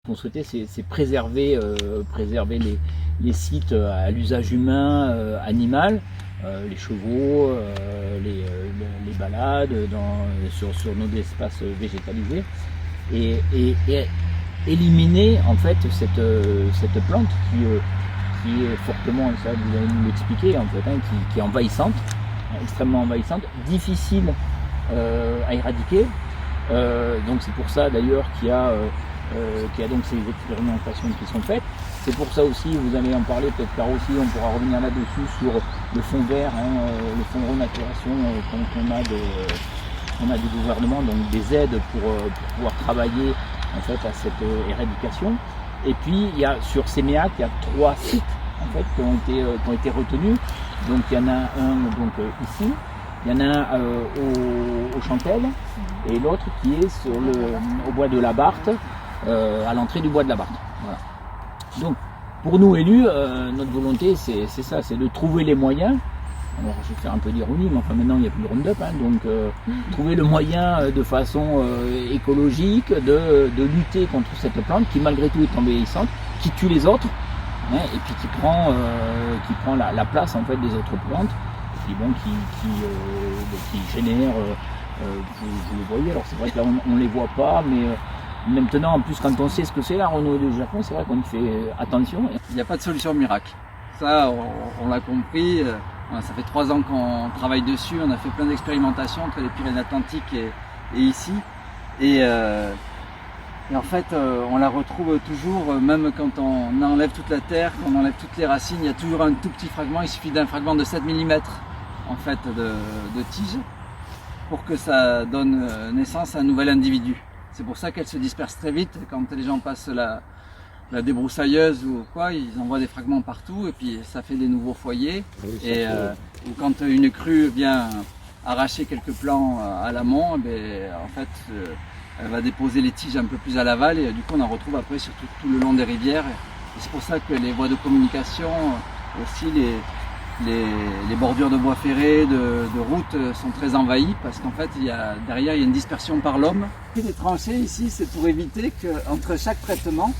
Ce qu'on souhaitait, c'est préserver, les sites à l'usage humain, animal, les chevaux, les balades sur nos espaces végétalisés, et éliminer en fait cette plante qui est fortement, et ça vous allez nous l'expliquer en fait, qui est envahissante, extrêmement envahissante, difficile à éradiquer. Donc c'est pour ça d'ailleurs qu'il y a donc ces expérimentations qui sont faites. C'est pour ça aussi, vous allez en parler peut-être Claire aussi, on pourra revenir là-dessus sur le fonds vert, le fonds de renaturation qu'on a du gouvernement, donc des aides pour pouvoir travailler en fait à cette éradication. Et puis il y a sur Séméac, il y a 3 sites en fait qui ont été retenus. Donc il y en a un donc ici. Il y en a un au Chantel et l'autre qui est au bois de la Barthe, à l'entrée du bois de la Barthe. Voilà. Donc pour nous élus, notre volonté c'est ça, c'est de trouver les moyens. Alors je vais faire un peu d'ironie, mais enfin maintenant il n'y a plus de Roundup, donc trouver le moyen de façon écologique de lutter contre cette plante qui malgré tout est envahissante, qui tue les autres, et puis qui prend la place en fait des autres plantes. Qui génèrent, vous le voyez, alors c'est vrai que là on les voit pas, mais maintenant en plus quand on sait ce que c'est la renouée du Japon, c'est vrai qu'on y fait attention. Il n'y a pas de solution miracle, ça on l'a compris, ça fait 3 ans qu'on travaille dessus, on a fait plein d'expérimentations entre les Pyrénées-Atlantiques et ici, et en fait on la retrouve toujours, même quand on enlève toute la terre, quand on enlève toutes les racines, il y a toujours un tout petit fragment, il suffit d'un fragment de 7 mm en fait de tige pour que ça donne naissance à un nouvel individu. C'est pour ça qu'elle se disperse très vite. Quand les gens passent la débroussailleuse ou quoi, ils envoient des fragments partout et puis ça fait des nouveaux foyers. Ou quand une crue vient arracher quelques plants à l'amont, en fait elle va déposer les tiges un peu plus à l'aval et du coup on en retrouve après sur tout le long des rivières. Et c'est pour ça que les voies de communication, aussi les bordures de bois ferrés, de routes sont très envahies parce qu'en fait derrière il y a une dispersion par l'homme. Les tranchées ici, c'est pour éviter que entre chaque traitement,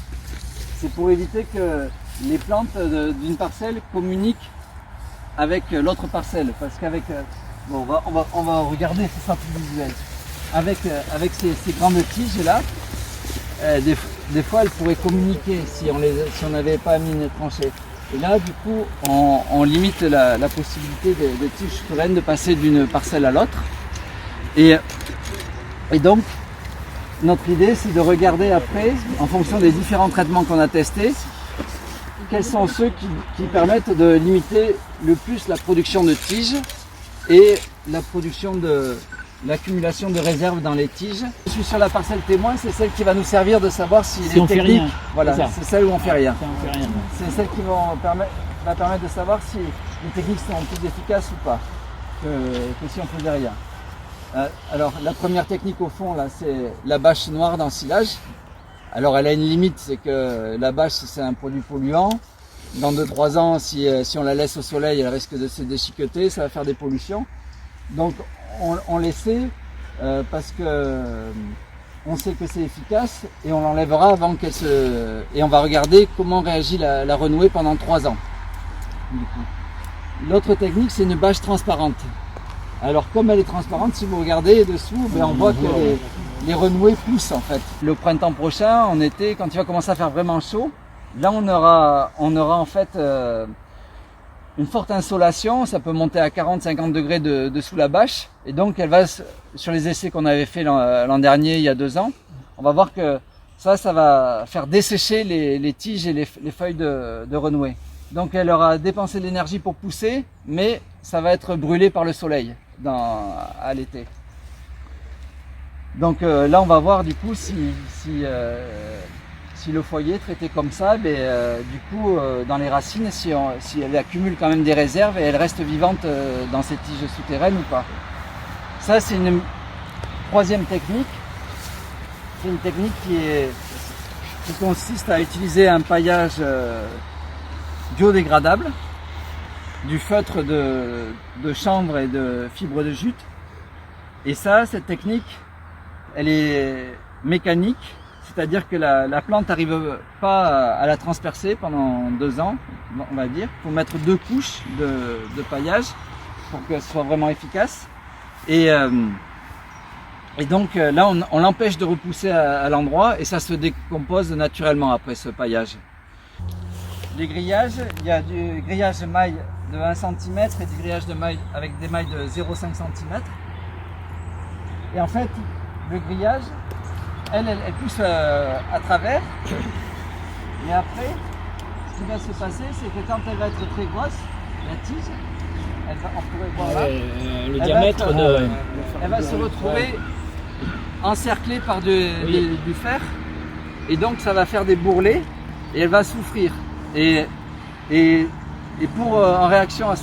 c'est pour éviter que les plantes d'une parcelle communiquent avec l'autre parcelle, parce qu'avec on va regarder, ce sera plus visuel. Avec ces grandes tiges là, des fois elles pourraient communiquer si on n'avait pas mis une tranchée. Et là, du coup, on limite la possibilité des tiges souterraines de passer d'une parcelle à l'autre. Et donc, notre idée, c'est de regarder après, en fonction des différents traitements qu'on a testés, quels sont ceux qui permettent de limiter le plus la production de tiges et l'accumulation de réserves dans les tiges. Je suis sur la parcelle témoin, c'est celle qui va nous servir de savoir si les techniques, voilà, c'est celle où on fait rien. C'est celle qui va permettre de savoir si les techniques sont plus efficaces ou pas que si on faisait rien. Alors la première technique au fond là, c'est la bâche noire d'ensilage. Alors elle a une limite, c'est que la bâche c'est un produit polluant. Dans 2-3 ans, si on la laisse au soleil, elle risque de se déchiqueter, ça va faire des pollutions. Donc on l'essaie parce que on sait que c'est efficace et on l'enlèvera avant qu'elle se... Et on va regarder comment réagit la renouée pendant 3 ans. L'autre technique, c'est une bâche transparente. Alors comme elle est transparente, si vous regardez dessous, on voit que les renouées poussent en fait. Le printemps prochain, en été, quand il va commencer à faire vraiment chaud, là on aura en fait une forte insolation, ça peut monter à 40-50 degrés dessous la bâche. Et donc elle va, sur les essais qu'on avait fait l'an dernier, il y a 2 ans, on va voir que ça va faire dessécher les tiges et les feuilles de renouée. Donc elle aura dépensé de l'énergie pour pousser, mais ça va être brûlé par le soleil à l'été. Donc là on va voir du coup si le foyer traité comme ça, du coup dans les racines, si elle accumule quand même des réserves et elle reste vivante dans ces tiges souterraines ou pas. Ça c'est une 3e technique. C'est une technique qui consiste à utiliser un paillage biodégradable, du feutre de chanvre et de fibres de jute. Et ça, cette technique, elle est mécanique. c'est-à-dire que la plante n'arrive pas à la transpercer pendant 2 ans, on va dire. Il faut mettre 2 couches de paillage pour que ce soit vraiment efficace. Et donc là, on l'empêche de repousser à l'endroit et ça se décompose naturellement après ce paillage. Les grillages, il y a du grillage de maille de 1 cm et du grillage de maille avec des mailles de 0,5 cm. Et en fait, le grillage, elle pousse à travers. Mais après, ce qui va se passer, c'est que quand elle va être très grosse, la tige, on pourrait voir là, le diamètre elle va se retrouver encerclée par du fer. Et donc ça va faire des bourrelets et elle va souffrir. Et pour en réaction à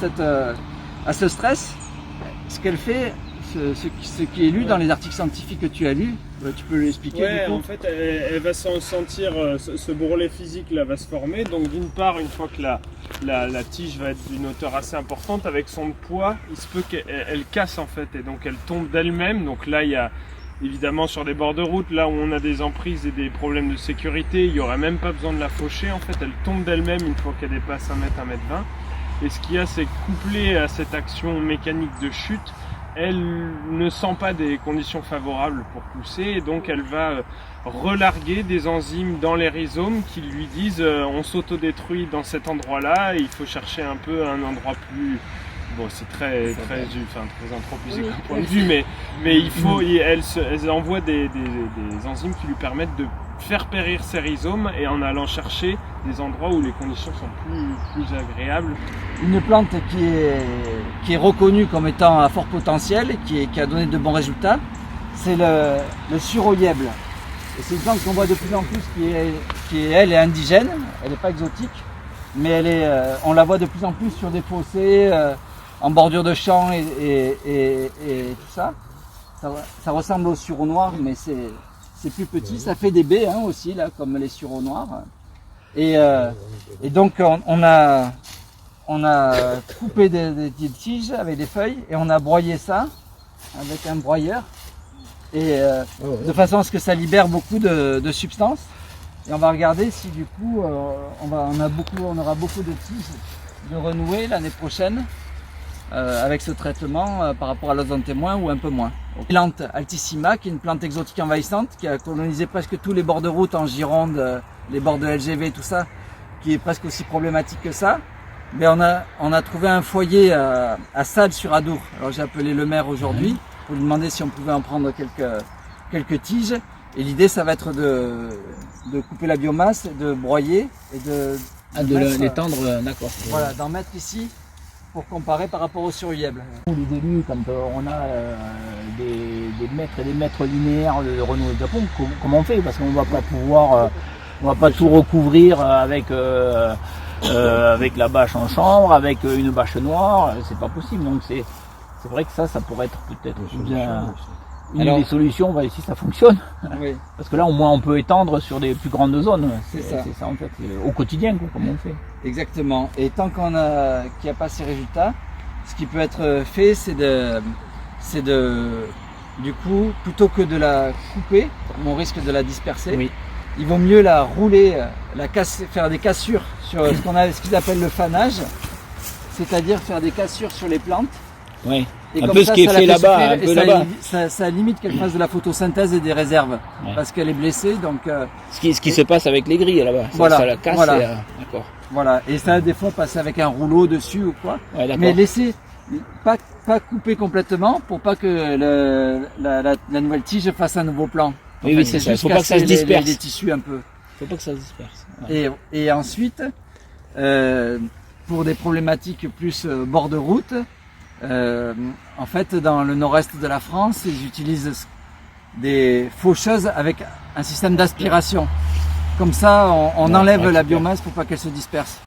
ce stress, ce qu'elle fait, ce qui est lu dans les articles scientifiques que tu as lus, tu peux l'expliquer? Ouais, en fait, elle va sentir, ce bourrelet physique là va se former. Donc d'une part, une fois que la tige va être d'une hauteur assez importante, avec son poids, il se peut qu'elle casse en fait, et donc elle tombe d'elle-même. Donc là, il y a évidemment sur des bords de route, là où on a des emprises et des problèmes de sécurité, il n'y aurait même pas besoin de la faucher. En fait, elle tombe d'elle-même une fois qu'elle dépasse 1 mètre, 1 mètre 20. Et ce qu'il y a, c'est couplé à cette action mécanique de chute, elle ne sent pas des conditions favorables pour pousser, et donc elle va relarguer des enzymes dans les rhizomes qui lui disent on s'autodétruit dans cet endroit-là, et il faut chercher un peu un endroit plus... Bon, c'est très anthropisé comme point de vue, mais elle envoie des enzymes qui lui permettent de faire périr ses rhizomes, et en allant chercher des endroits où les conditions sont plus agréables. Une plante qui est reconnue comme étant à fort potentiel et qui a donné de bons résultats, c'est le suroyèble. Et c'est une plante qu'on voit de plus en plus elle est indigène, elle n'est pas exotique, mais on la voit de plus en plus sur des fossés, en bordure de champs et tout ça. Ça ressemble au sureau noir, mais c'est plus petit. Ça fait des baies aussi, là, comme les sureaux noirs. Et donc on a coupé des tiges avec des feuilles et on a broyé ça avec un broyeur, et de façon à ce que ça libère beaucoup de substances. Et on va regarder si du coup on aura beaucoup de tiges de renouer l'année prochaine avec ce traitement par rapport à l'autre témoin, ou un peu moins. Plante Altissima, qui est une plante exotique envahissante qui a colonisé presque tous les bords de route en Gironde, les bords de LGV, tout ça, qui est presque aussi problématique que ça. Mais on a trouvé un foyer à Salles-sur-Adour. Alors j'ai appelé le maire aujourd'hui pour lui demander si on pouvait en prendre quelques tiges. Et l'idée, ça va être de couper la biomasse, de broyer et de l'étendre, d'accord. Voilà, d'en mettre ici pour comparer par rapport au suroyèble. Les élus, quand on a des mètres et des mètres linéaires de renouveau de Japon, comment on fait? Parce qu'on va pas pouvoir, on va pas tout recouvrir avec la bâche en chambre, avec une bâche noire, c'est pas possible. Donc c'est vrai que ça pourrait être peut-être une des solutions, on va essayer si ça fonctionne. Oui. Parce que là, au moins, on peut étendre sur des plus grandes zones. C'est ça en fait, au quotidien, comment on fait. Exactement. Et tant qu'il n'y a pas ces résultats, ce qui peut être fait, c'est du coup, plutôt que de la couper, on risque de la disperser. Oui. Il vaut mieux la rouler, faire des cassures sur ce qu'ils appellent le fanage, c'est-à-dire faire des cassures sur les plantes. Oui. Et un peu ce qui est fait là-bas, ça limite qu'elle fasse de la photosynthèse et des réserves, parce qu'elle est blessée. Donc ce qui se passe avec les grilles là-bas, voilà, ça la casse. Voilà. D'accord. Voilà. Et ça, des fois, passer avec un rouleau dessus ou quoi. Ouais, mais laisser pas couper complètement pour pas que la nouvelle tige fasse un nouveau plan. Oui, c'est ça. Il faut pas que ça se disperse. Les tissus un peu. Faut pas que ça se disperse. Ouais. Et ensuite, pour des problématiques plus bord de route. En fait, dans le nord-est de la France, ils utilisent des faucheuses avec un système d'aspiration. Comme ça, on enlève la biomasse pour pas qu'elle se disperse.